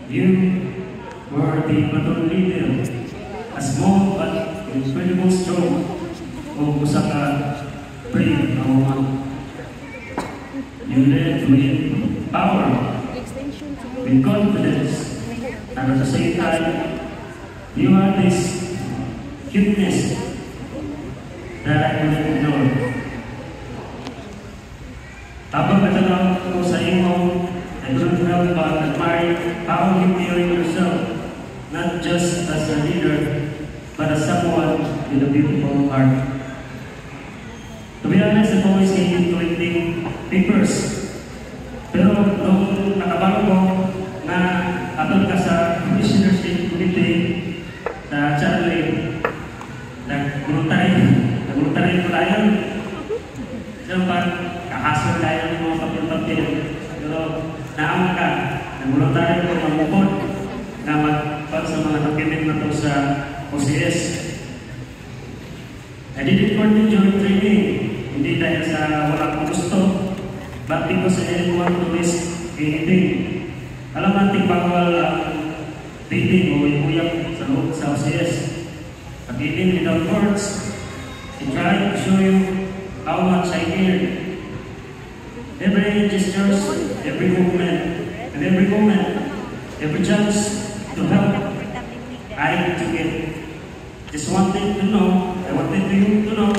You were the platoon leader, a small but incredible stroke of Osaka brave woman. You led with power, with confidence, and at the same time, you had this cuteness that I couldn't ignore. Habang natanaw ko sa imo, I couldn't help but admire how you carry yourself, not just as a leader, but as someone with a beautiful heart. To be honest, I've always hated collecting papers. Pero nung nakabalo ko na atol ka sa Commissioner's Committee sa Charlie, nagmultarin ko tayo. Siyempre, kakasal tayo ng mga papel-papel. Pero naamang ka, nagmultarin ko mamupon na magpag sa mga document na ito sa OCS. I did it for the joint training, hindi dahil sa wala kong gusto, but because I didn't want to risk anything. Alam natin bawal dating o ibuyak sa loob sa OCS. But even without words, I tried to show you how much I cared. Every gestures, every movement, and every moment, every chance to help, I took it. Just wanted to know, I wanted you to know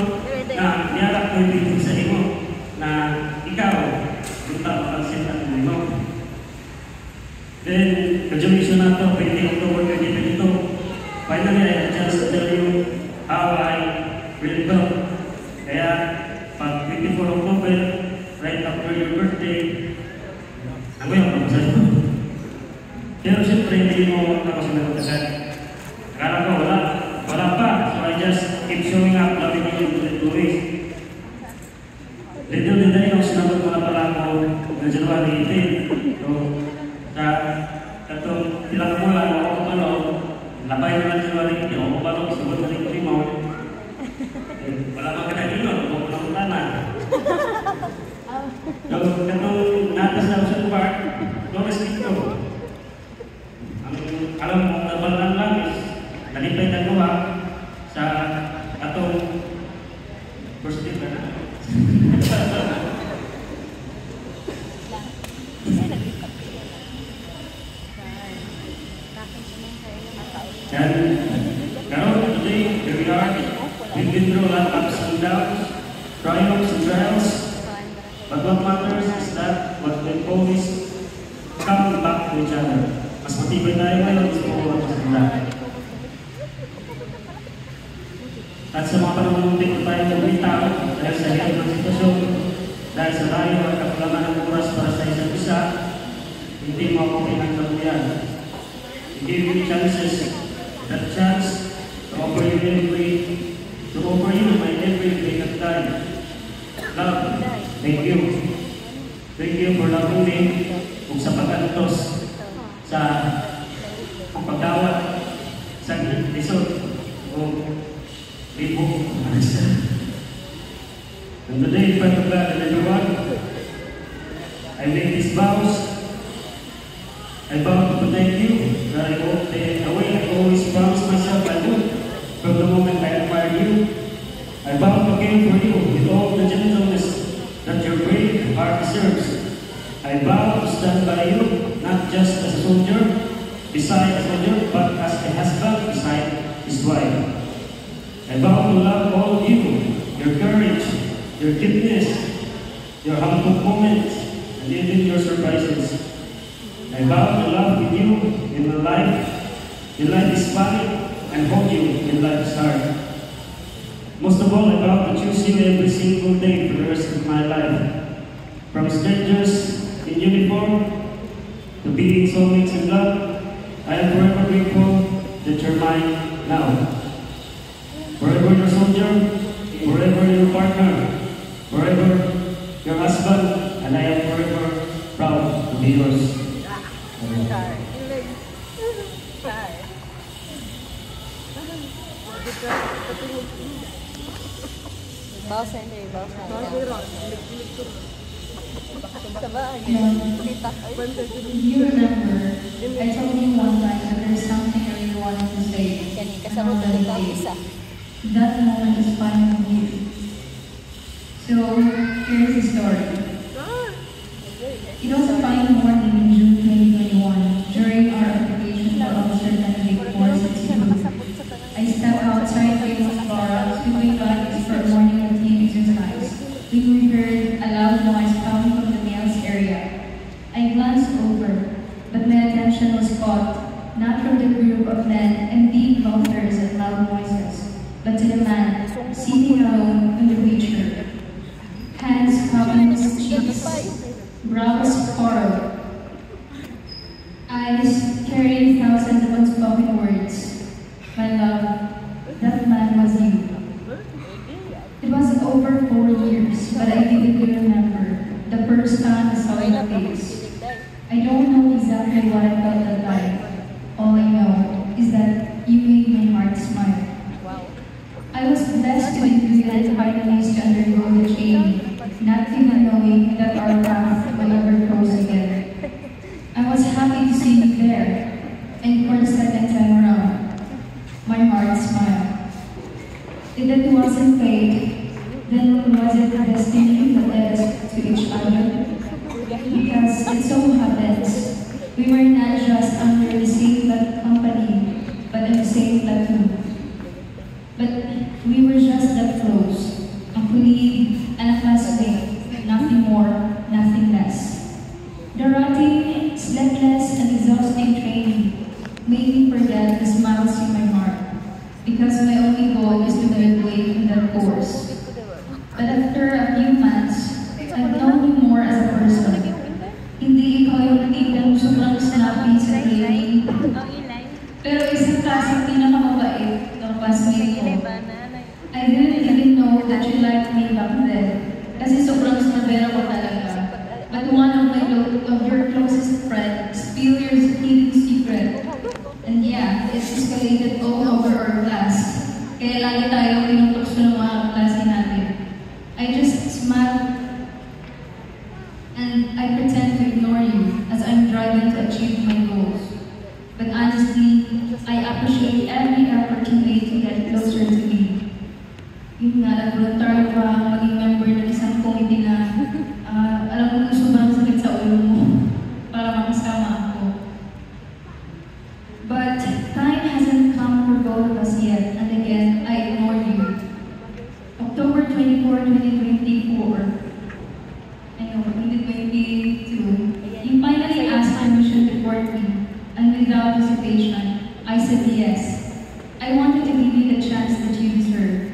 na niyalak ko yung sa imo na ikaw, punta makalsin at mo. Then, graduation na ito, 20 October 2022. Finally, I had a chance to tell you how I really felt. Kaya, pag 24 October, right after your birthday, ang ngayon, pag-masahin mo. Pero siyempre, hindi mo ako sinagot agad. Akala ko, wala pa. So I just keep showing up, loving you to the tourists. Little did I know, sinagot mo na pala ako ng January 18. So, sa katong ilang bulan, ako pala, labay na lang January 18, ako pala, sagot na rin mo. Wala mang kanagino, ako pala ng tanan. So, katong natas na Ocean Park, Flores dito. Alam mo, nabalan lang is, nalipay na gawa sa atong first date na. And now, today, here we are. We've been through a lot of ups and downs, triumphs and trials. But what matters is that what we always come back to each other. Mas matibay tayo ngayon sa mga pasanda. At sa mga panahon hindi ko tayo nagbitaw dahil sa hirap ng sitwasyon, dahil sa layo at kapulaman ng oras para sa isa't isa, hindi mo ako pinagtabuyan. You gave me chances, that chance to offer you my every day of time. Love, thank you. Thank you for loving me kung sa pag-antos sa pagdawat sa lisod o libo. And today, in front of God and everyone, I make these vows. I vow to protect you, that I won't take away. I always promise myself I would. From the moment I acquired you, I vow to care for you with all the gentleness that your brave heart deserves. I vow to stand by you, not just as a soldier, beside a soldier, but as a husband beside his wife. I vow to love all of you, your courage, your kindness, your humble moments, and even your surprises. I vow to love with you in the life. Your life is fine, and hold you in life's hard. Most of all, I vow to choose you every single day for the rest of my life. From strangers in uniform to being soulmates in love, I am forever grateful that you're mine now. Forever your soldier, forever your partner, forever your husband, and I am forever proud to be yours. Bawas na hindi, bawas na. You remember, I told you one time that there's something I really wanted to say. That moment is finally here. So, here's the story. It was a fine morning in June 2021, during our application for Officer Candidate 462. I stepped outside Raymond Barracks to wake up for a morning routine exercise. We heard a loud noise coming from the males area. I glanced over, but my attention was caught, not from the group of men and deep laughters and loud noises, but to the man sitting alone in the wheelchair. Hands covering his cheeks, brows furrowed, eyes carrying thousands of unspoken words. My love, that man was you. It was over 4 years, but I vividly remember the first time I saw your face. I don't know exactly what I felt that night. All I know is that you made my heart smile. I was blessed to be greeted finally to undergo the training, not even knowing that our path will ever cross again. I was happy to see you there, and for the second time around, my heart smiled. If that wasn't fate, then was it destiny that led us to each other? Because it so happens, we were not just under the same company, but in the same platoon. But we were just that close, a colleague and a classmate, nothing more, nothing less. The rotting, sleepless, and exhausting training made me forget the smiles in my heart, because my only goal is to graduate in that course. But after a few months, I've known you more as a person. Hindi ikaw yung tipong sobrang snappy sa training. Pero isang klaseng pinakamabait ng classmate ko. I didn't even know that you liked me back then. Kasi sobrang snabera ko talaga. But one of your closest friends spilled your hidden secret. And yeah, it escalated all over our class. Kaya lagi tayong tinutokso ng mga klase natin. I just smiled and I pretend to ignore you as I'm driving to achieve my goals. But honestly, I appreciate every effort you made to get closer to me. Yun nga, nag-volunteer pa maging member ng isang committee na alam mo kung sobrang sakit sa ulo mo para makasama ako. But time hasn't come for both of us yet, and again, I ignored you. October 24, 2024, I know, 2022, you finally asked permission to court me, and without hesitation, I said yes. I wanted to give you the chance that you deserve.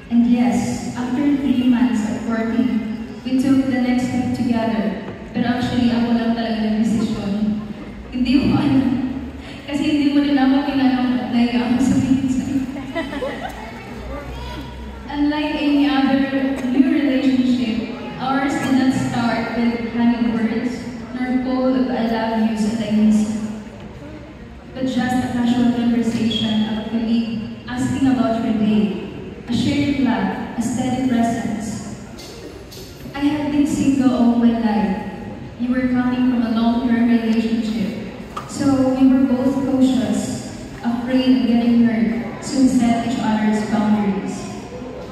And yes, after 3 months of courting, we took the next step together. Pero actually, ako lang talaga nag-desisyon. Hindi mo alam. Kasi hindi mo rin ako kinanong naiya ako sabihin sa'yo. Unlike any other new relationship, ours did not start with honey words, nor full of I love yous and I miss you. But just a casual conversation of a colleague asking about your day, a shared laugh, a steady presence. I have been single all my life. You were coming from a long-term relationship, so we were both cautious, afraid of getting hurt, so we set each other's boundaries.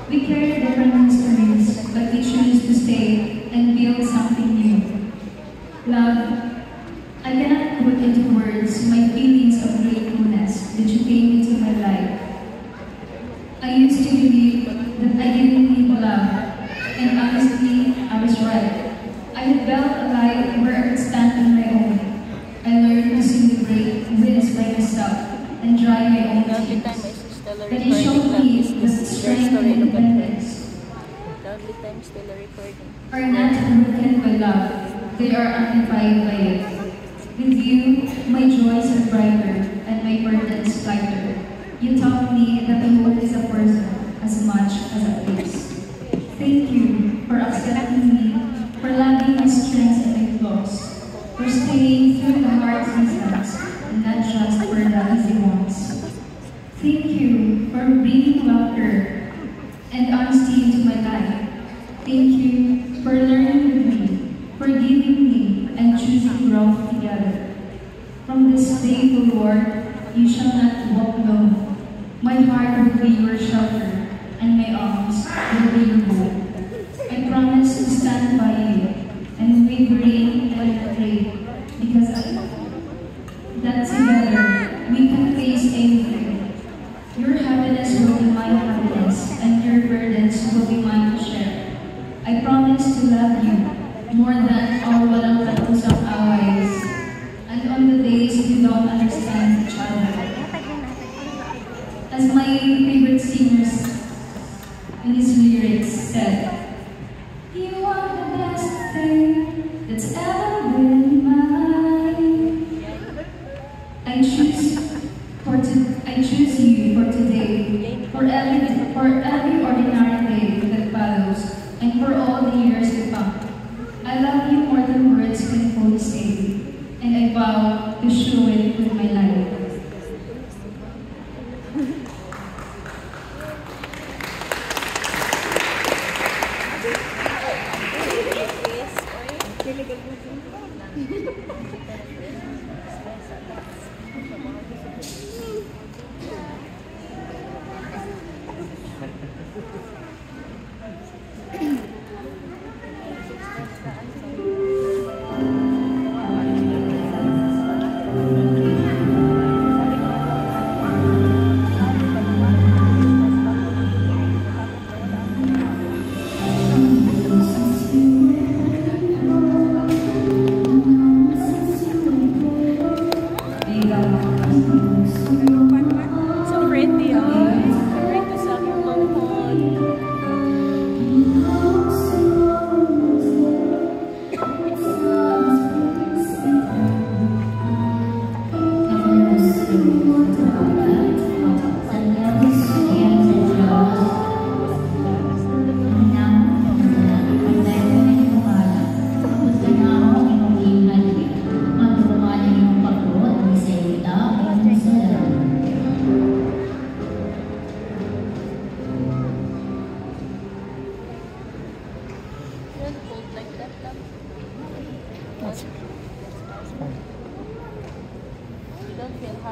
We carry different histories, but we choose to stay and build something new. Love, I cannot put into words my feelings of gratefulness that you came into my life. I used to believe that I didn't need love, and honestly, I was right. I had built a life where I could stand on my own. I learned to celebrate wins by myself and dry my own tears. But it showed me the strength and independence are not broken by love, they are amplified by it. With you, my joys are brighter and my burdens lighter. You taught me that the world is a person as much as a place. Thank you for accepting me, for loving my strengths and my flaws, for staying through the hard seasons and not just for the easy ones. Thank you for bringing laughter and honesty into my life. Thank you for learning with me growth together. From this day, O Lord, you shall not walk alone. My heart will be your shelter, and my arms will be your hope. I promise to stand by you, and wavering when I pray, because that together we can face anything. Your happiness will be my happiness, and your burdens will be mine to share. I promise to love you more than our walang katapusang aways, and on the days we don't understand each other. As my favorite singers in his lyrics said, you are the best thing that's ever been mine. I choose you for today, for every ordinary day that follows, and for all the years to come. I love you more than words can fully say, and I vow to show it with my life. So pretty, great to sell your local.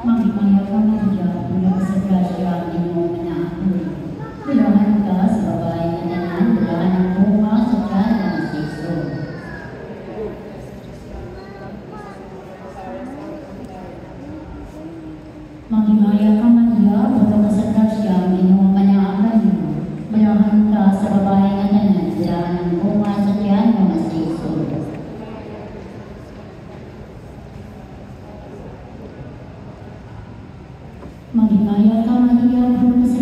Magpapaya ka Maria, mula sa grasya ang inyong pinaakoy. Bulahan ka sa babae na nanan, bulahan ang bunga sa tiyan ng Kristo. Maghimaya ka Maria, mula sa grasya ang inyong pinaakoy. Bulahan ka sa babae na nanan, bulahan ang bunga sa tiyan ng Kristo. Maghimaya ka Maria, puro sa